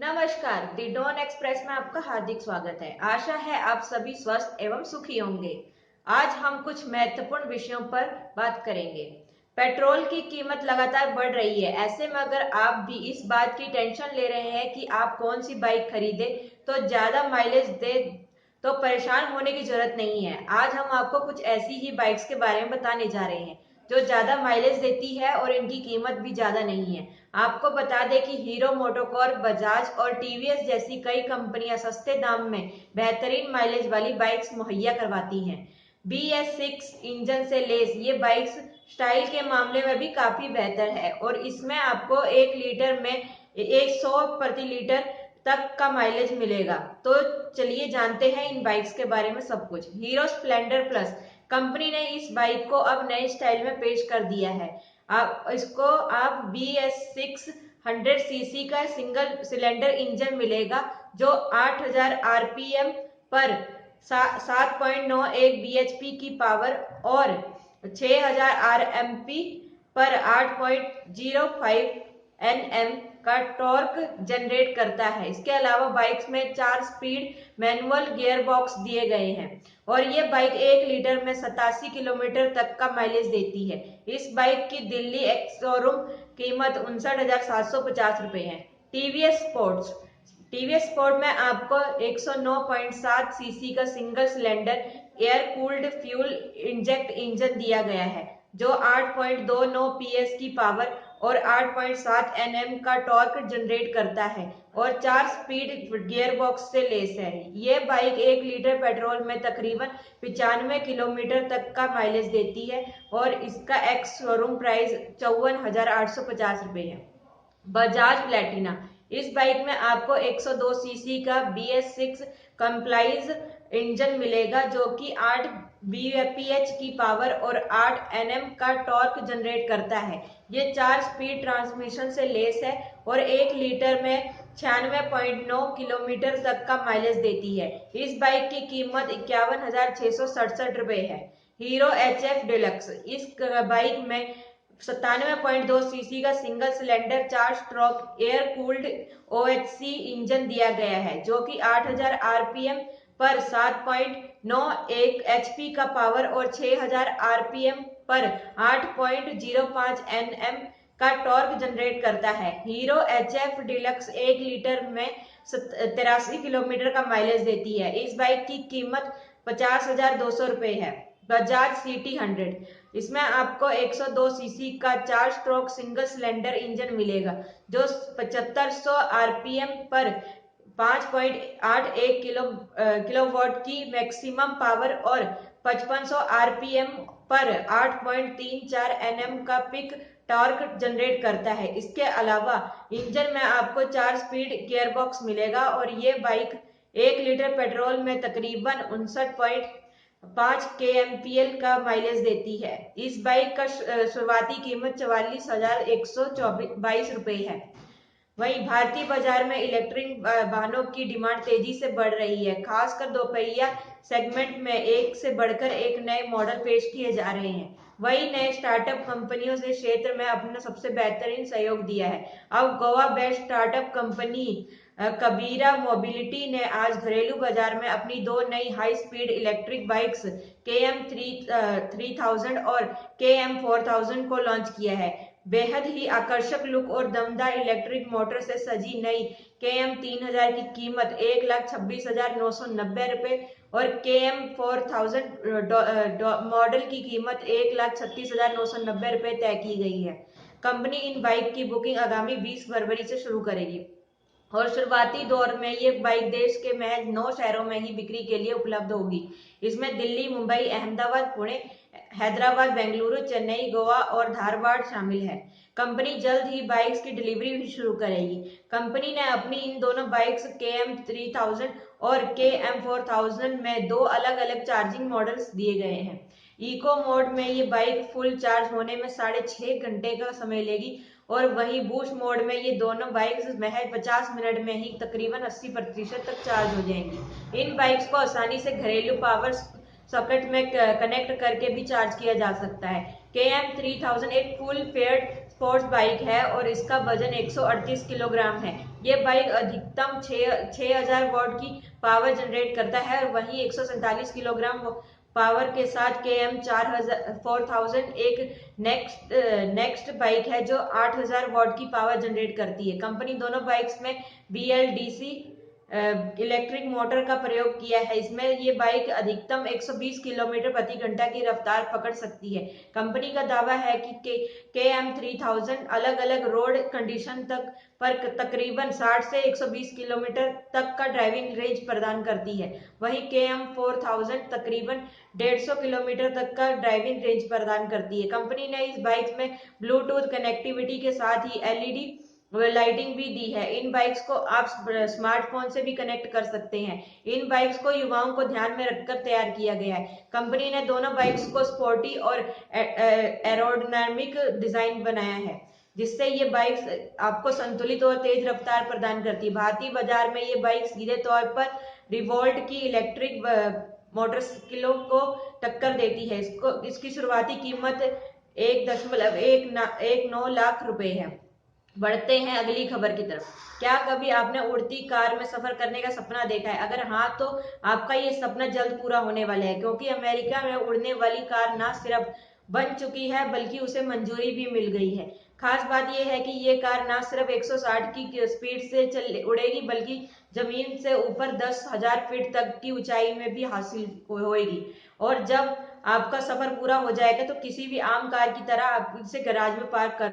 नमस्कार, दी don express में आपका हार्दिक स्वागत है। आशा है आप सभी स्वस्थ एवं सुखी होंगे। आज हम कुछ महत्वपूर्ण विषयों पर बात करेंगे। पेट्रोल की कीमत लगातार बढ़ रही है। ऐसे में अगर आप भी इस बात की टेंशन ले रहे हैं कि आप कौन सी बाइक खरीदे तो ज्यादा माइलेज दे, तो परेशान होने की जरूरत नहीं है। आज हम आपको कुछ ऐसी ही बाइक्स के बारे में बताने जा रहे हैं जो ज्यादा माइलेज देती है और इनकी कीमत भी ज्यादा नहीं है। आपको बता दें कि हीरो मोटोकॉर्प, बजाज और टीवीएस जैसी कई कंपनियां सस्ते दाम में बेहतरीन माइलेज वाली बाइक्स मुहैया करवाती हैं। BS6 इंजन से लेस ये बाइक्स स्टाइल के मामले में भी काफी बेहतर है और इसमें आपको 1 लीटर में 100 प्रति लीटर तक का माइलेज मिलेगा। तो चलिए जानते हैं इन बाइक्स के बारे में सब कुछ। हीरो स्प्लेंडर प्लस कंपनी ने इस बाइक को अब नए स्टाइल में पेश कर दिया है। आप BS6 100 सीसी का सिंगल सिलेंडर इंजन मिलेगा जो 8000 आरपीएम पर 7.91 bhp की पावर और 6000 आरएमपी पर 8.05 Nm का टॉर्क जनरेट करता है। इसके अलावा बाइक्स में 4 स्पीड मैनुअल गियर बॉक्स दिए गए हैं और ये बाइक 1 लीटर में 87 किलोमीटर तक का माइलेज देती है। इस बाइक की दिल्ली एक्स शोरूम कीमत 59,750 रुपए है। टीवीएस स्पोर्ट में आपको 109.7 सीसी का single cylinder air cooled fuel inject engine दिया गया है जो 8.29 PS की पावर और 8.7 Nm का टॉर्क जनरेट करता है और 4 स्पीड गियर बॉक्स से लेस है। ये बाइक 1 लीटर पेट्रोल में तकरीबन 95 किलोमीटर तक का माइलेज देती है और इसका एक्स शोरूम प्राइस 54,850 रुपए है। बजाज प्लेटिना इस बाइक में आपको 102 सीसी का BS6 कंप्लाइज इंजन मिलेगा जो कि 8 bph की पावर और 8 Nm का टॉर्क जनरेट करता है। ये 4 स्पीड ट्रांसमिशन से लेस है और 1 लीटर में 96.9 किलोमीटर तक का माइलेज देती है। इस बाइक की कीमत 51,667 रुपए है। हीरो HF डिलक्स इस बाइक में 97.2 सीसी का single cylinder 4 stroke air cooled OHC engine दिया गया है जो कि 8000 आरपीएम पर 7.91 HP का पावर और 6000 आरपीएम पर 8.05 Nm का टॉर्क जनरेट करता है। हीरो HF डिलक्स 1 लीटर में 83 किलोमीटर का माइलेज देती है। इस बाइक की कीमत 50,200 रुपए है। बजाज CT 100 इसमें आपको 102 सीसी का 4 स्ट्रोक सिंगल सिलेंडर इंजन मिलेगा जो 7500 आरपीएम पर 5.81 किलोवाट की मैक्सिमम पावर और 5500 आरपीएम पर 8.34 Nm का पिक टॉर्क जनरेट करता है। इसके अलावा इंजन में आपको 4 स्पीड गियर बॉक्स मिलेगा और ये बाइक 1 लीटर पेट्रोल में तकरीबन 59.5 kmpl का माइलेज देती है। इस बाइक का शुरुआती कीमत 44,122 रुपए है। वहीं भारतीय बाजार में इलेक्ट्रिक वाहनों की डिमांड तेजी से बढ़ रही है। खासकर दोपहिया सेगमेंट में एक से बढ़कर एक नए मॉडल पेश किए जा रहे हैं। वही नए स्टार्टअप कंपनियों से क्षेत्र में अपना सबसे बेहतरीन सहयोग दिया है। अब गोवा बेस्ड स्टार्टअप कंपनी कबीरा मोबिलिटी ने आज घरेलू बाजार में अपनी 2 नई high speed electric bikes KM3000 और KM4000 को लॉन्च किया है। बेहद ही आकर्षक लुक और दमदार इलेक्ट्रिक मोटर से सजी नई KM3000 की कीमत 1,26,990 रुपए और KM4000 मॉडल की कीमत 1,36,990 रुपए तय की गई है। कंपनी इन बाइक की बुकिंग आगामी 20 फरवरी से शुरू करेगी और शुरुआती दौर में ये बाइक देश के महज 9 शहरों में ही बिक्री के लिए उपलब्ध होगी। इसमें दिल्ली, मुंबई, अहमदाबाद, पुणे, हैदराबाद, बेंगलुरु, चेन्नई, गोवा और धारवाड़ शामिल है। कंपनी जल्द ही बाइक्स की डिलीवरी भी शुरू करेगी। कंपनी ने अपनी इन दोनों बाइक्स KM3000 और KM4000 में 2 अलग अलग चार्जिंग मॉडल्स दिए गए हैं। इको मोड में ये बाइक फुल चार्ज होने में 6.5 घंटे का समय लेगी और वहीं बूस्ट मोड में ये दोनों बाइक्स महज 50 मिनट में ही तकरीबन 80% तक चार्ज हो जाएंगी। इन बाइक्स को आसानी से घरेलू पावर सॉकेट में कनेक्ट करके भी चार्ज किया जा सकता है। KM3000 एक फुल फेयर्ड स्पोर्ट्स बाइक है और इसका वजन 138 किलोग्राम है। ये बाइक अधिकतम 6000 वॉट की पावर जनरेट करता है और वहीं 147 किलोग्राम पावर के साथ KM 4000 एक नेक्स्ट बाइक है जो 8000 वॉट की पावर जनरेट करती है। कंपनी दोनों बाइक्स में BLDC इलेक्ट्रिक मोटर का प्रयोग किया है। इसमें ये बाइक अधिकतम 120 किलोमीटर प्रति घंटा की रफ्तार पकड़ सकती है। कंपनी का दावा है कि KM 3000 अलग अलग रोड कंडीशन पर तकरीबन 60 से 120 किलोमीटर तक का ड्राइविंग रेंज प्रदान करती है। वहीं KM 4000 तकरीबन 150 किलोमीटर तक का ड्राइविंग रेंज प्रदान करती है। कंपनी ने इस बाइक में ब्लूटूथ कनेक्टिविटी के साथ ही LED लाइटिंग भी दी है। इन बाइक्स को आप स्मार्टफोन से भी कनेक्ट कर सकते हैं। इन बाइक्स को युवाओं को ध्यान में रखकर तैयार किया गया है। कंपनी ने दोनों बाइक्स को स्पोर्टी और एरोडायनामिक डिजाइन बनाया है, जिससे ये बाइक्स आपको संतुलित और तेज रफ्तार प्रदान करती है। भारतीय बाजार में ये बाइक सीधे तौर पर रिवोल्ट की इलेक्ट्रिक मोटरसाइकिलों को टक्कर देती है। इसकी शुरुआती कीमत 1.19 लाख रुपए है। बढ़ते हैं अगली खबर की तरफ। क्या कभी आपने उड़ती कार में सफर करने का सपना देखा है? अगर हाँ, तो आपका ये सपना जल्द पूरा होने वाला है, क्योंकि अमेरिका में उड़ने वाली कार ना सिर्फ बन चुकी है बल्कि उसे मंजूरी भी मिल गई है। खास बात यह है कि ये कार ना सिर्फ 160 की स्पीड से उड़ेगी बल्कि जमीन से ऊपर 10,000 फीट तक की ऊंचाई में भी हासिल होगी। और जब आपका सफर पूरा हो जाएगा तो किसी भी आम कार की तरह आप इसे गैराज में पार्क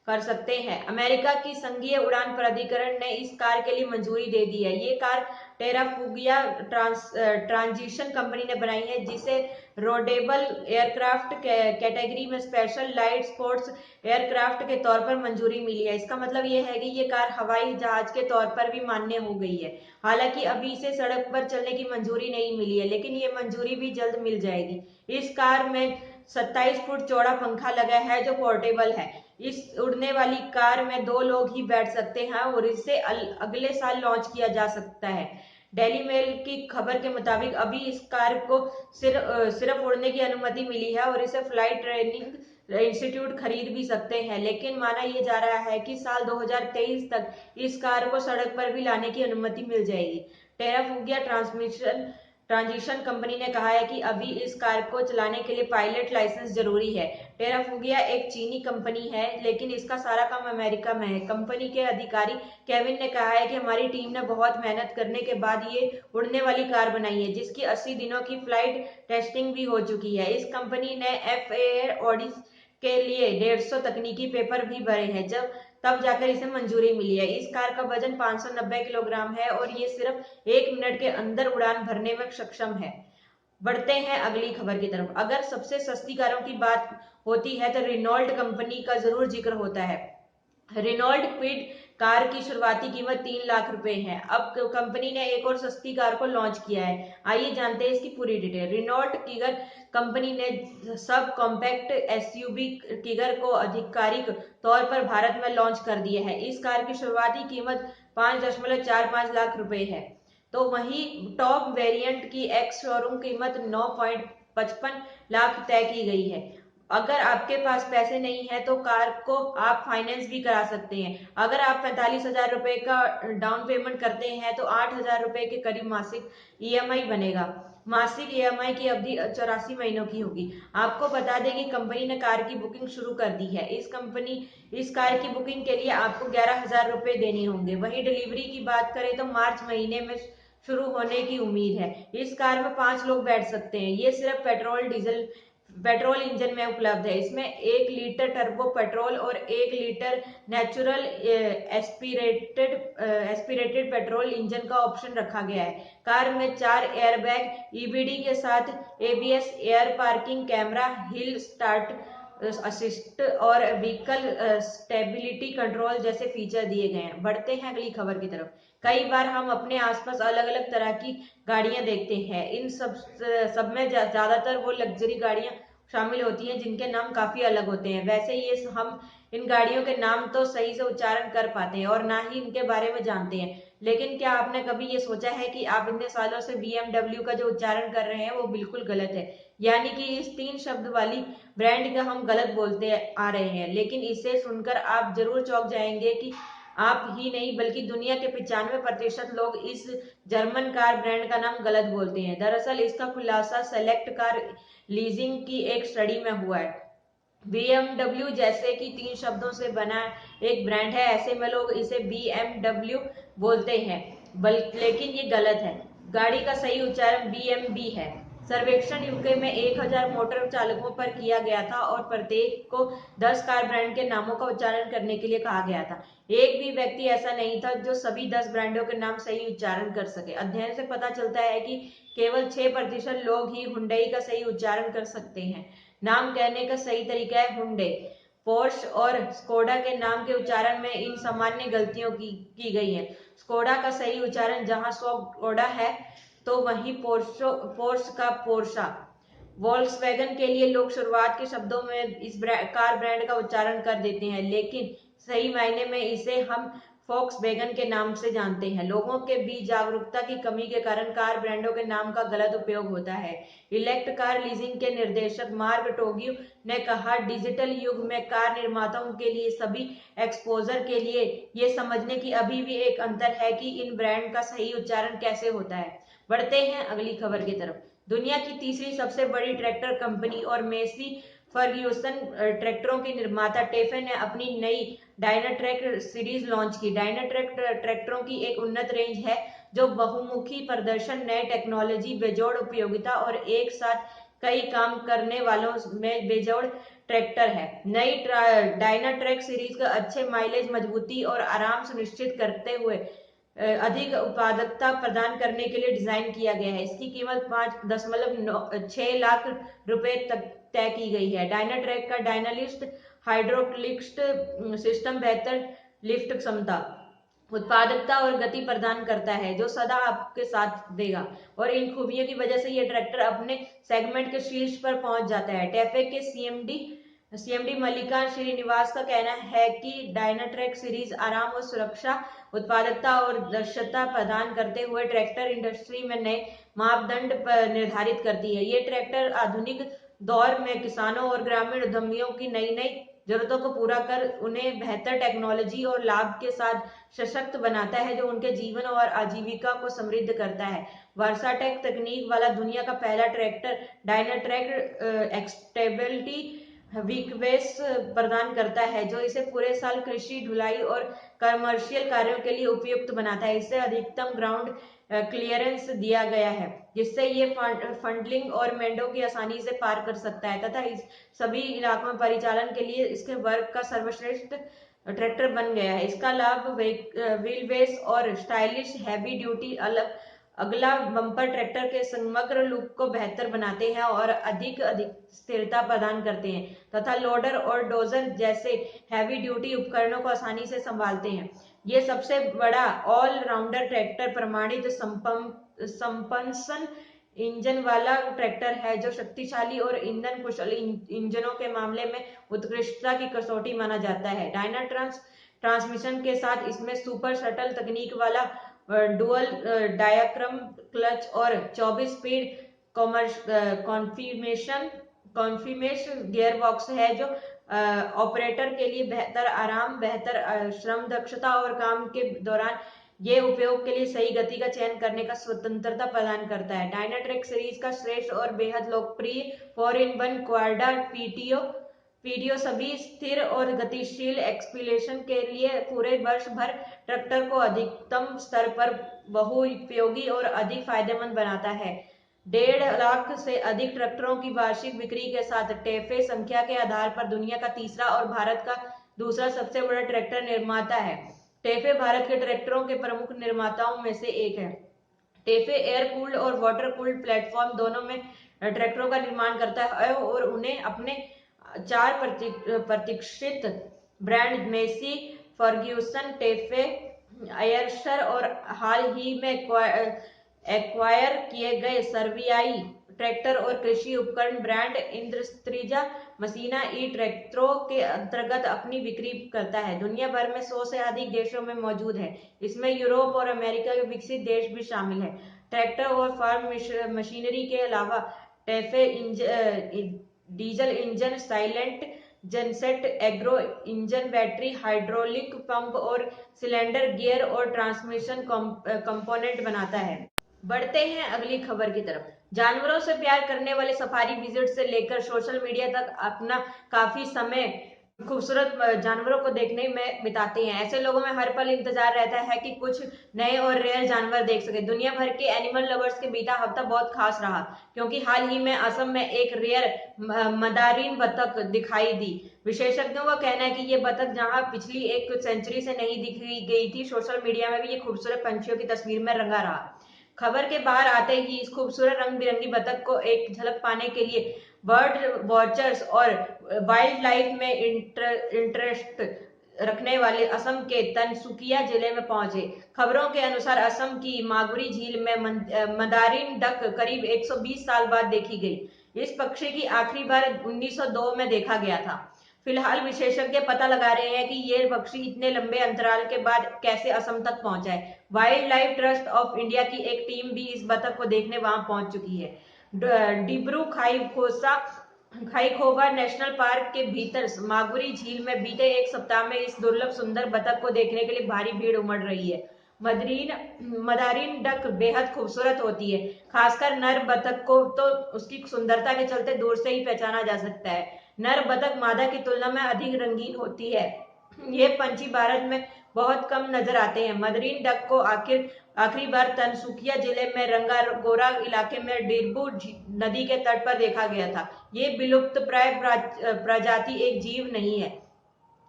कर सकते हैं। अमेरिका की संघीय उड़ान प्राधिकरण ने इस कार के लिए मंजूरी दे दी है। ये कार टेराफुगिया ट्रांजिशन कंपनी ने बनाई है, जिसे रोडेबल एयरक्राफ्ट कैटेगरी में स्पेशल लाइट स्पोर्ट्स एयरक्राफ्ट के तौर पर मंजूरी मिली है। इसका मतलब ये है कि ये कार हवाई जहाज के तौर पर भी मान्य हो गई है। हालांकि अभी इसे सड़क पर चलने की मंजूरी नहीं मिली है, लेकिन ये मंजूरी भी जल्द मिल जाएगी। इस कार में 27 फुट चौड़ा पंखा लगा है जो पोर्टेबल है। इस उड़ने वाली कार में 2 लोग ही बैठ सकते हैं और इसे अगले साल लॉन्च किया जा सकता है। डेली मेल की खबर के मुताबिक अभी इस कार को सिर्फ उड़ने की अनुमति मिली है और इसे फ्लाइट ट्रेनिंग इंस्टीट्यूट खरीद भी सकते हैं, लेकिन माना यह जा रहा है कि साल 2023 तक इस कार को सड़क पर भी लाने की अनुमति मिल जाएगी। टेराफुगिया ट्रांजिशन कंपनी ने कहा है कि अभी इस कार को चलाने के लिए पायलट लाइसेंस जरूरी है। टेराफुगिया एक चीनी कंपनी है, लेकिन इसका सारा काम अमेरिका में है। कंपनी के अधिकारी केविन ने कहा है कि हमारी टीम ने बहुत मेहनत करने के बाद ये उड़ने वाली कार बनाई है, जिसकी 80 दिनों की फ्लाइट टेस्टिंग भी हो चुकी है। इस कंपनी ने FAA ऑडिट के लिए 150 तकनीकी पेपर भी भरे हैं, तब जाकर इसे मंजूरी मिली है। इस कार का वजन 590 किलोग्राम है और ये सिर्फ 1 मिनट के अंदर उड़ान भरने में सक्षम है। बढ़ते हैं अगली खबर की तरफ। अगर सबसे सस्ती कारों की बात होती है तो रेनॉल्ट कंपनी का जरूर जिक्र होता है। रेनॉल्ट क्विड कार की शुरुआती कीमत 3 लाख रुपए है। अब कंपनी ने एक और सस्ती कार को लॉन्च किया है। आइए जानते हैं इसकी पूरी डिटेल। रेनॉल्ट किगर कंपनी ने सब कॉम्पैक्ट SUV किगर को आधिकारिक तौर पर भारत में लॉन्च कर दिया है। इस कार की शुरुआती कीमत 5.45 लाख रुपए है, तो वहीं टॉप वेरिएंट की एक्स शोरूम कीमत 9.55 लाख तय की गई है। अगर आपके पास पैसे नहीं है तो कार को आप फाइनेंस भी करा सकते हैं। अगर आप 45,000 रुपए का डाउन पेमेंट करते हैं तो 8,000 रुपए के करीब मासिक EMI बनेगा। मासिक EMI की अवधि 84 महीनों की होगी। आपको बता दें कि कंपनी ने कार की बुकिंग शुरू कर दी है। इस कार की बुकिंग के लिए आपको 11,000 रुपए देने होंगे। वहीं डिलीवरी की बात करें तो मार्च महीने में शुरू होने की उम्मीद है। इस कार में 5 लोग बैठ सकते हैं। ये सिर्फ पेट्रोल इंजन में उपलब्ध है। इसमें 1 लीटर टर्बो पेट्रोल और 1 litre natural aspirated petrol engine का ऑप्शन रखा गया है। कार में 4 एयरबैग, EBD के साथ ABS, air parking camera, hill start assist और व्हीकल स्टेबिलिटी कंट्रोल जैसे फीचर दिए गए हैं। बढ़ते हैं अगली खबर की तरफ। कई बार हम अपने आसपास अलग अलग तरह की गाड़ियां देखते हैं। इन सब में ज्यादातर वो लग्जरी गाड़ियां शामिल होती हैं जिनके नाम काफी अलग होते हैं। वैसे ये हम इन गाड़ियों के नाम तो सही से उच्चारण कर पाते हैं और ना ही इनके बारे में जानते हैं, लेकिन क्या आपने कभी ये सोचा है कि आप इतने सालों से BMW का जो उच्चारण कर रहे हैं वो बिल्कुल गलत है। यानी कि इस 3 शब्द वाली ब्रांड का हम गलत बोलते आ रहे हैं। लेकिन इसे सुनकर आप जरूर चौंक जाएंगे कि आप ही नहीं बल्कि दुनिया के 95% लोग इस जर्मन कार ब्रांड का नाम गलत बोलते हैं। दरअसल इसका खुलासा सेलेक्ट कार लीजिंग की एक स्टडी में हुआ है। BMW जैसे कि 3 शब्दों से बना एक ब्रांड है, ऐसे में लोग इसे BMW बोलते हैं, लेकिन ये गलत है। गाड़ी का सही उच्चारण BMB है। सर्वेक्षण यूके में 1000 मोटर चालकों पर किया गया था और प्रत्येक को 10 कार ब्रांड के नामों का उच्चारण करने के लिए कहा गया था। एक भी व्यक्ति ऐसा नहीं था जो सभी 10 ब्रांडों के नाम सही उच्चारण कर सके। अध्ययन से पता चलता है कि केवल 6% लोग ही हुंडई का सही उच्चारण कर सकते हैं। नाम कहने का सही तरीका है हुंडे। पोर्श और स्कोडा के नाम के उच्चारण में इन सामान्य गलतियों की गई है। स्कोडा का सही उच्चारण जहां स्कोडा है तो वहीं पोर्श का पोर्शा। वोल्क्सवैगन के लिए लोग शुरुआत के शब्दों में इस कार ब्रांड का उच्चारण कर देते हैं, लेकिन सही मायने में इसे हम फोक्सवैगन के नाम से जानते हैं। लोगों के बीच जागरूकता की कमी के कारण कार ब्रांडों के नाम का गलत उपयोग होता है। इलेक्ट कार लीजिंग के निर्देशक मार्क टोग्यू ने कहा, डिजिटल युग में कार निर्माताओं के लिए सभी एक्सपोजर के लिए ये समझने की अभी भी एक अंतर है कि इन ब्रांड का सही उच्चारण कैसे होता है। बढ़ते हैं अगली खबर की तरफ। दुनिया की तीसरी सबसे बड़ी ट्रैक्टर कंपनी और मेसी फर्ग्यूसन ट्रैक्टरों की निर्माता टेफे ने अपनी नई डायनाट्रैक सीरीज लॉन्च की। डायनाट्रैक ट्रैक्टरों की एक उन्नत रेंज है जो बहुमुखी प्रदर्शन, नए टेक्नोलॉजी, बेजोड़ उपयोगिता और एक साथ कई काम करने वालों में बेजोड़ ट्रैक्टर है। नई डायनाट्रैक सीरीज का अच्छे माइलेज, मजबूती और आराम सुनिश्चित करते हुए अधिक उत्पादकता प्रदान करने के लिए डिजाइन किया गया है। इसकी कीमत 5.6 लाख रुपए तक तय की गई है। डायनाट्रैक का डायनालिस्ट हाइड्रोलिक सिस्टम बेहतर लिफ्ट क्षमता, उत्पादकता और गति प्रदान करता है जो सदा आपके साथ देगा, और इन खूबियों की वजह से ये ट्रैक्टर अपने सेगमेंट के शीर्ष पर पहुंच जाता है। टेफे के सीएमडी मल्लिका श्रीनिवास का कहना है कि डायनाट्रैक सीरीज आराम और सुरक्षा, उत्पादकता और दक्षता प्रदान करते हुए ट्रैक्टर इंडस्ट्री में नए मापदंड निर्धारित करती है। ये ट्रैक्टर आधुनिक दौर में किसानों और ग्रामीण उद्यमियों की नई नई जरूरतों को पूरा कर उन्हें बेहतर टेक्नोलॉजी और लाभ के साथ सशक्त बनाता है, जो उनके जीवन और आजीविका को समृद्ध करता है। वर्साटेक तकनीक वाला दुनिया का पहला ट्रैक्टर डायनाट्रैक एक्सटेबिलिटी वीकवेस प्रदान करता है जो इसे पूरे साल कृषि, ढुलाई और कमर्शियल कार्यों के लिए उपयुक्त बनाता है। इसे अधिकतम ग्राउंड क्लियरेंस दिया गया है जिससे ये फंडलिंग और मेंढों की आसानी से पार कर सकता है तथा इस सभी इलाकों में परिचालन के लिए इसके वर्ग का सर्वश्रेष्ठ ट्रैक्टर बन गया है। इसका लाभ व्हीलबेस और स्टाइलिश हैवी ड्यूटी अगला बम्पर ट्रैक्टर के समग्र लुक को बेहतर बनाते हैं और अधिक स्थिरता प्रदान करते हैं तथा लोडर और डोजर जैसे हैवी ड्यूटी उपकरणों को आसानी से संभालते हैं। ये सबसे बड़ा ऑल राउंडर ट्रैक्टर प्रमाणित संपन्सन इंजन वाला ट्रैक्टर है जो शक्तिशाली और ईंधन कुशल इंजनों के मामले में उत्कृष्टता की कसौटी माना जाता है। डायनाट्रांस ट्रांसमिशन के साथ इसमें सुपर शटल तकनीक वाला डुअल डायाफ्राम क्लच और 24 स्पीड कॉन्फिगरेशन गियरबॉक्स है जो ऑपरेटर के लिए बेहतर आराम, बेहतर श्रम दक्षता और काम के दौरान ये उपयोग के लिए सही गति का चयन करने का स्वतंत्रता प्रदान करता है। डायनाट्रैक सीरीज का श्रेष्ठ और बेहद लोकप्रिय 4-in-1 क्वाड पीडीओ सभी स्थिर और गतिशील एक्सपीलेशन के लिए पूरे वर्ष भर ट्रैक्टर को अधिकतम स्तर पर बहुउपयोगी और अधिक फायदेमंद बनाता है। 1.5 लाख से अधिक ट्रैक्टरों की वार्षिक बिक्री के साथ टेफे संख्या के आधार पर दुनिया का तीसरा और भारत का दूसरा सबसे बड़ा ट्रैक्टर निर्माता है। टेफे भारत के ट्रैक्टरों के प्रमुख निर्माताओं में से एक है। टेफे एयर कूल्ड और वाटर कूल्ड प्लेटफॉर्म दोनों में ट्रैक्टरों का निर्माण करता है और उन्हें अपने 4 प्रतिष्ठित brand Messi, Fergusson, TAFE, Eicher और हाल ही में एक्वायर किए गए सर्वियाई ट्रैक्टर और कृषि उपकरण ब्रांड इंडस्ट्रीजा मसीना ई ट्रैक्टरों के अंतर्गत अपनी बिक्री करता है। दुनिया भर में 100 से अधिक देशों में मौजूद है। इसमें यूरोप और अमेरिका के विकसित देश भी शामिल है। ट्रैक्टर और फार्म मशीनरी के अलावा TAFE diesel engine, silent genset, agro engine, battery, hydraulic pump और सिलेंडर, गियर और ट्रांसमिशन कंपोनेंट बनाता है। बढ़ते हैं अगली खबर की तरफ। जानवरों से प्यार करने वाले सफारी विजिट से लेकर सोशल मीडिया तक अपना काफी समय खूबसूरत जानवरों को देखने में बिताते हैं। ऐसे लोगों में हर पल इंतजार रहता है कि कुछ नए और रेयर जानवर देख सके। दुनिया भर के एनिमल लवर्स के बीता हफ्ता बहुत खास रहा, क्योंकि हाल ही में असम में एक रेयर मदारीन बतख दिखाई दी। विशेषज्ञों का कहना है कि ये बतख जहां पिछली एक सेंचुरी से नहीं दिखी गई थी, सोशल मीडिया में भी ये खूबसूरत पंछियों की तस्वीर में रंगा रहा। खबर के बाहर आते ही इस खूबसूरत रंग बिरंगी बतख को एक झलक पाने के लिए बर्ड वॉचर्स और वाइल्ड लाइफ में इंटरेस्ट रखने वाले असम के तनसुकिया जिले में पहुंचे। खबरों के अनुसार असम की मागुरी झील में मदारिन डक करीब 120 साल बाद देखी गई। इस पक्षी की आखिरी बार 1902 में देखा गया था। फिलहाल विशेषज्ञ पता लगा रहे हैं कि ये पक्षी इतने लंबे अंतराल के बाद कैसे असम तक पहुंचा है। Wild life trust of India की एक टीम भी इस बतख को देखने वहां पहुंच चुकी है। डिब्रू खाईखोवा नेशनल पार्क के भीतर मागुरी झील में बीते एक सप्ताह में इस दुर्लभ सुंदर बतख को देखने के लिए भारी भीड़ उमड़ रही है। मदारीन डक बेहद खूबसूरत होती है। खासकर नर बतख को तो उसकी सुंदरता के चलते दूर से ही पहचाना जा सकता है। नर बतख मादा की तुलना में अधिक रंगीन होती है। ये पंछी भारत में बहुत कम नजर आते हैं। मदरीन डक को आखिरी बार तनसुकिया जिले में रंगागोरा इलाके में डिरबू नदी के तट पर देखा गया था। ये विलुप्त प्राय प्रजाति एक जीव नहीं है,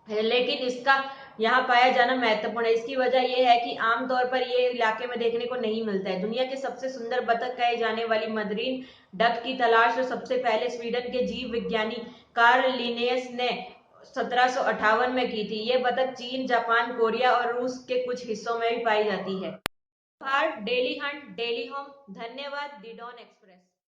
लेकिन इसका यहाँ पाया जाना महत्वपूर्ण है। इसकी वजह यह है कि आमतौर पर ये इलाके में देखने को नहीं मिलता है। दुनिया के सबसे सुंदर बतख कहे जाने वाली मदरीन डक की तलाश सबसे पहले स्वीडन के जीव विज्ञानी कार्ल लिनेयस ने 1758 में की थी। ये बतख चीन, जापान, कोरिया और रूस के कुछ हिस्सों में भी पाई जाती है। Daily Hunt, daily home. धन्यवाद। दी डॉन एक्सप्रेस।